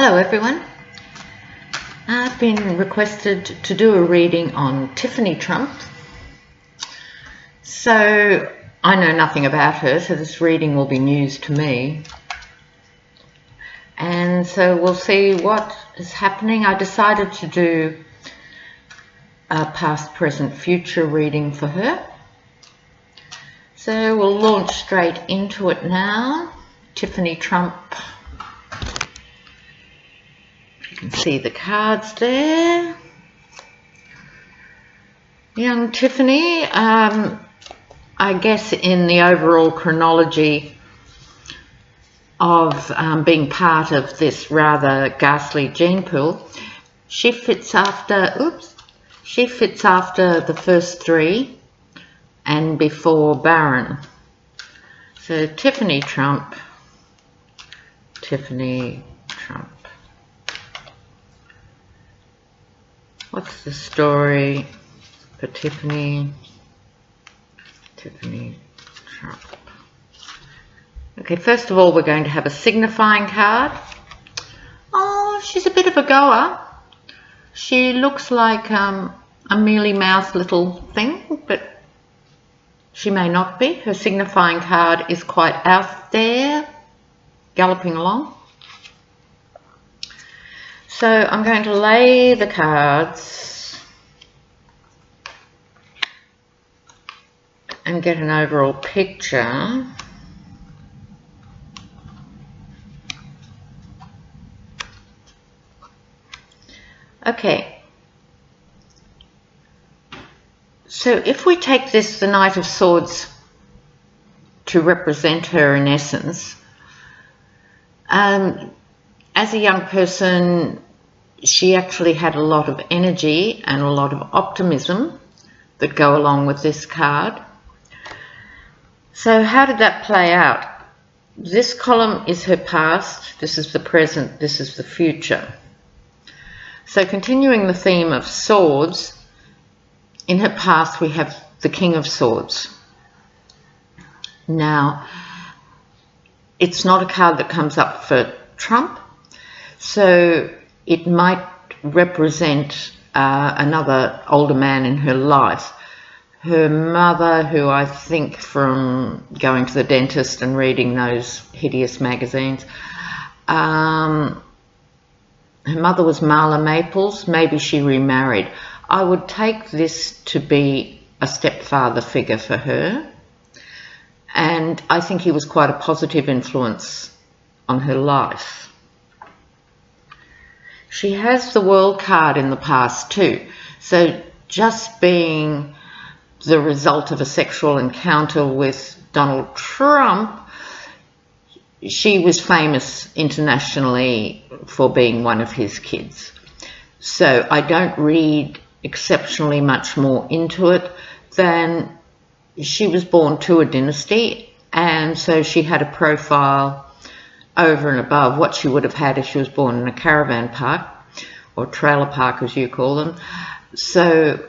Hello everyone. I've been requested to do a reading on Tiffany Trump. So I know nothing about her, so this reading will be news to me. And so we'll see what is happening. I decided to do a past, present, future reading for her. So we'll launch straight into it now. Tiffany Trump. You can see the cards there. Young Tiffany, I guess in the overall chronology of being part of this rather ghastly gene pool, she fits after the first three and before Baron. So Tiffany Trump. What's the story for Tiffany Trump? Okay, first of all, we're going to have a signifying card. Oh, she's a bit of a goer. She looks like a mealy-mouthed little thing, but she may not be. Her signifying card is quite out there, galloping along. So I'm going to lay the cards and get an overall picture. Okay. So if we take this, the Knight of Swords, to represent her in essence, as a young person, she actually had a lot of energy and a lot of optimism that go along with this card. So how did that play out? This column is her past, this is the present, this is the future. So continuing the theme of swords, in her past we have the King of Swords. Now, it's not a card that comes up for Trump, so it might represent another older man in her life. Her mother, who I think from going to the dentist and reading those hideous magazines, her mother was Marla Maples. Maybe she remarried. I would take this to be a stepfather figure for her, and I think he was quite a positive influence on her life. She has the World card in the past too, so just being the result of a sexual encounter with Donald Trump, she was famous internationally for being one of his kids. So I don't read exceptionally much more into it than she was born to a dynasty, and so she had a profile over and above what she would have had if she was born in a caravan park, or trailer park as you call them. So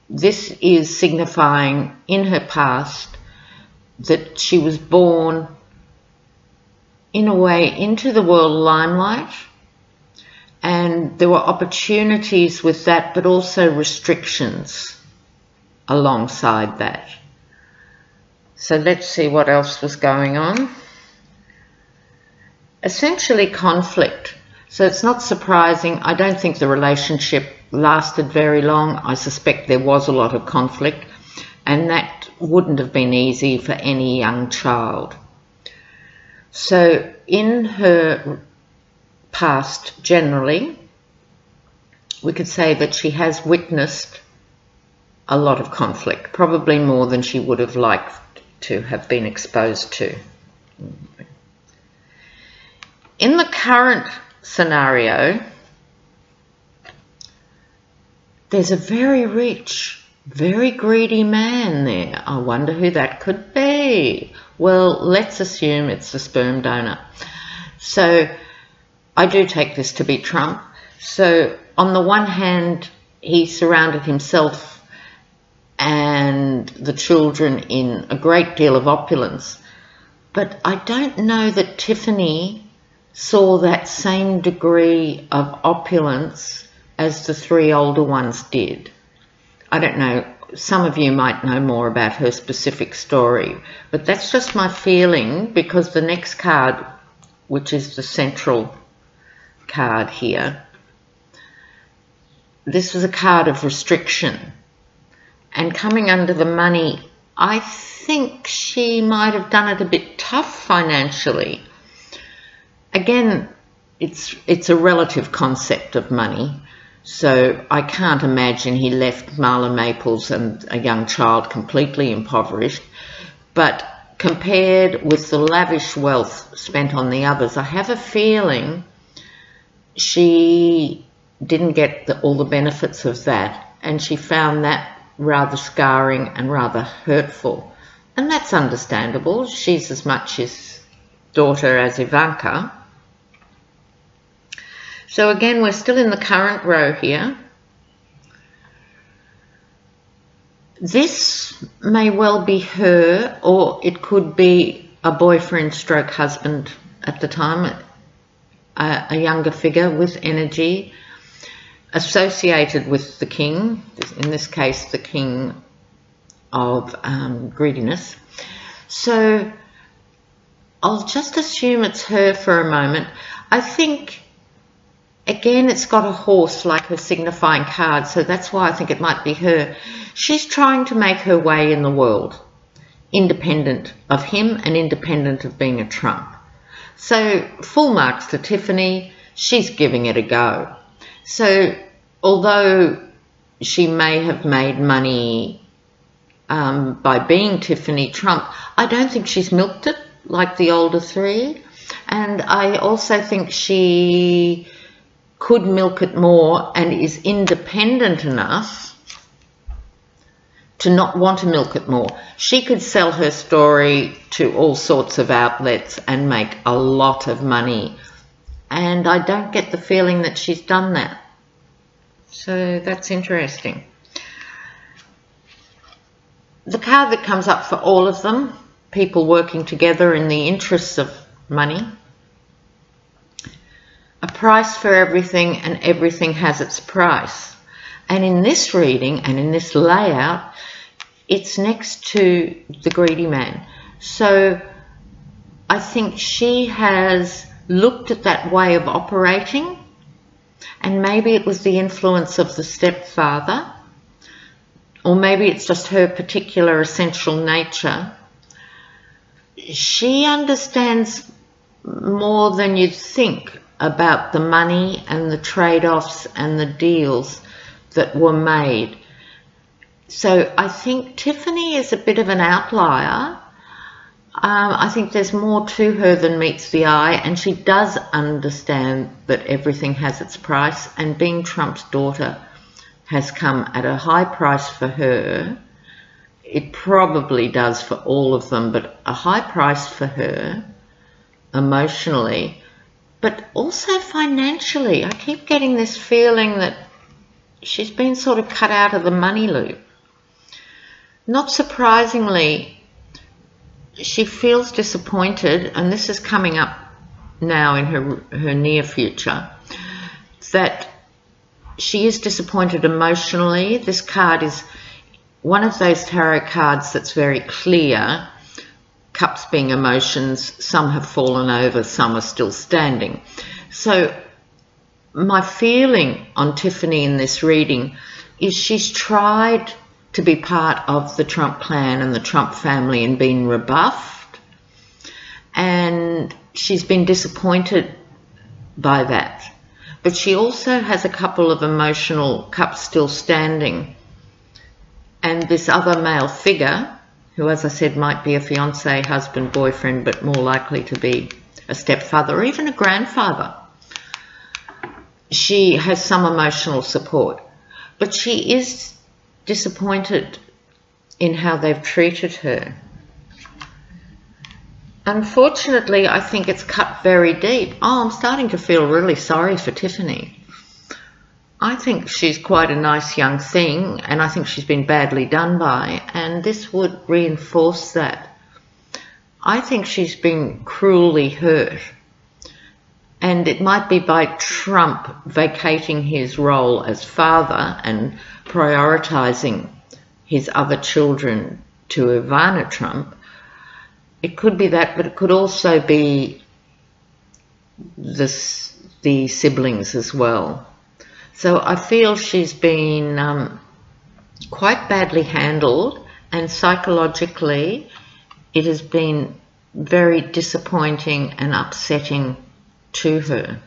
this is signifying in her past that she was born in a way into the world limelight, and there were opportunities with that, but also restrictions alongside that. So let's see what else was going on. Essentially conflict. So it's not surprising. I don't think the relationship lasted very long. I suspect there was a lot of conflict, and that wouldn't have been easy for any young child. So in her past, generally, we could say that she has witnessed a lot of conflict, probably more than she would have liked to have been exposed to. In the current scenario, there's a very rich, very greedy man there. I wonder who that could be. Well, let's assume it's the sperm donor. So I do take this to be Trump. So on the one hand, he surrounded himself and the children in a great deal of opulence. But I don't know that Tiffany saw that same degree of opulence as the 3 older ones did. I don't know, some of you might know more about her specific story, but that's just my feeling, because the next card, which is the central card here, this was a card of restriction. And coming under the money, I think she might have done it a bit tough financially. Again, it's a relative concept of money, so I can't imagine he left Marla Maples and a young child completely impoverished. But compared with the lavish wealth spent on the others, I have a feeling she didn't get all the benefits of that, and she found that rather scarring and rather hurtful. And that's understandable. She's as much his daughter as Ivanka. So again, we're still in the current row here. This may well be her, or it could be a boyfriend stroke husband at the time, a younger figure with energy, associated with the king, in this case the king of greediness. So I'll just assume it's her for a moment. I think, again, it's got a horse like her signifying card, so that's why I think it might be her. She's trying to make her way in the world, independent of him and independent of being a Trump. So full marks to Tiffany, she's giving it a go. So although she may have made money by being Tiffany Trump, I don't think she's milked it like the older 3. And I also think she could milk it more and is independent enough to not want to milk it more. She could sell her story to all sorts of outlets and make a lot of money. And I don't get the feeling that she's done that. So that's interesting. The card that comes up for all of them, people working together in the interests of money. A price for everything, and everything has its price. And in this reading and in this layout, it's next to the greedy man. So I think she has looked at that way of operating, and maybe it was the influence of the stepfather, or maybe it's just her particular essential nature. She understands more than you'd think about the money and the trade-offs and the deals that were made. So I think Tiffany is a bit of an outlier. I think there's more to her than meets the eye, and she does understand that everything has its price, and being Trump's daughter has come at a high price for her. It probably does for all of them, but a high price for her emotionally, but also financially. I keep getting this feeling that she's been sort of cut out of the money loop. Not surprisingly, she feels disappointed, and this is coming up now in her near future, that she is disappointed emotionally. This card is one of those tarot cards that's very clear, cups being emotions, some have fallen over, some are still standing. So my feeling on Tiffany in this reading is she's tried to be part of the Trump clan and the Trump family and been rebuffed, and she's been disappointed by that. But she also has a couple of emotional cups still standing, and this other male figure, who, as I said, might be a fiancé, husband, boyfriend, but more likely to be a stepfather or even a grandfather. She has some emotional support, but she is disappointed in how they've treated her. Unfortunately, I think it's cut very deep. Oh, I'm starting to feel really sorry for Tiffany. I think she's quite a nice young thing, and I think she's been badly done by, and this would reinforce that. I think she's been cruelly hurt. And it might be by Trump vacating his role as father and prioritising his other children to Ivana Trump. It could be that, but it could also be the siblings as well. So I feel she's been quite badly handled, and psychologically it has been very disappointing and upsetting to her.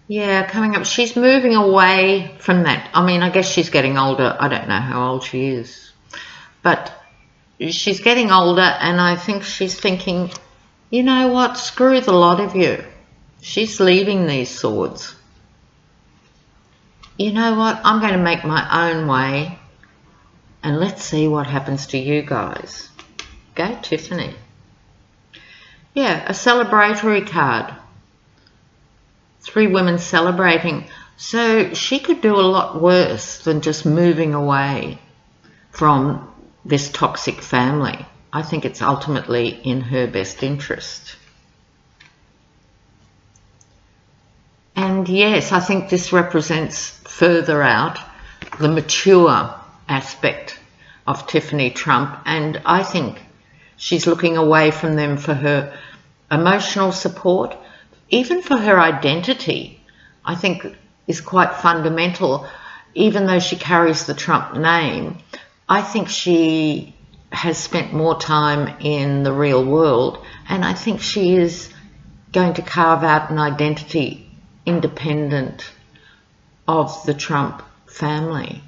Yeah, coming up, she's moving away from that. I mean, I guess she's getting older. I don't know how old she is, but she's getting older, and I think she's thinking, you know what, screw the lot of you. She's leaving these swords. You know what, I'm going to make my own way, and let's see what happens to you guys. Go Tiffany. Yeah, a celebratory card. 3 women celebrating. So she could do a lot worse than just moving away from this toxic family. I think it's ultimately in her best interest. And yes, I think this represents further out the mature aspect of Tiffany Trump, and I think she's looking away from them for her emotional support, even for her identity. I think is quite fundamental. Even though she carries the Trump name, I think she has spent more time in the real world, and I think she is going to carve out an identity independent of the Trump family.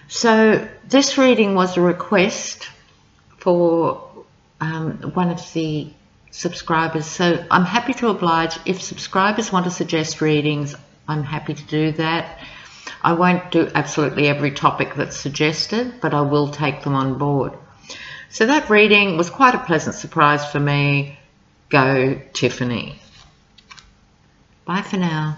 So this reading was a request for one of the subscribers, so I'm happy to oblige. If subscribers want to suggest readings, I'm happy to do that. I won't do absolutely every topic that's suggested, but I will take them on board. So that reading was quite a pleasant surprise for me. Go Tiffany. Bye for now.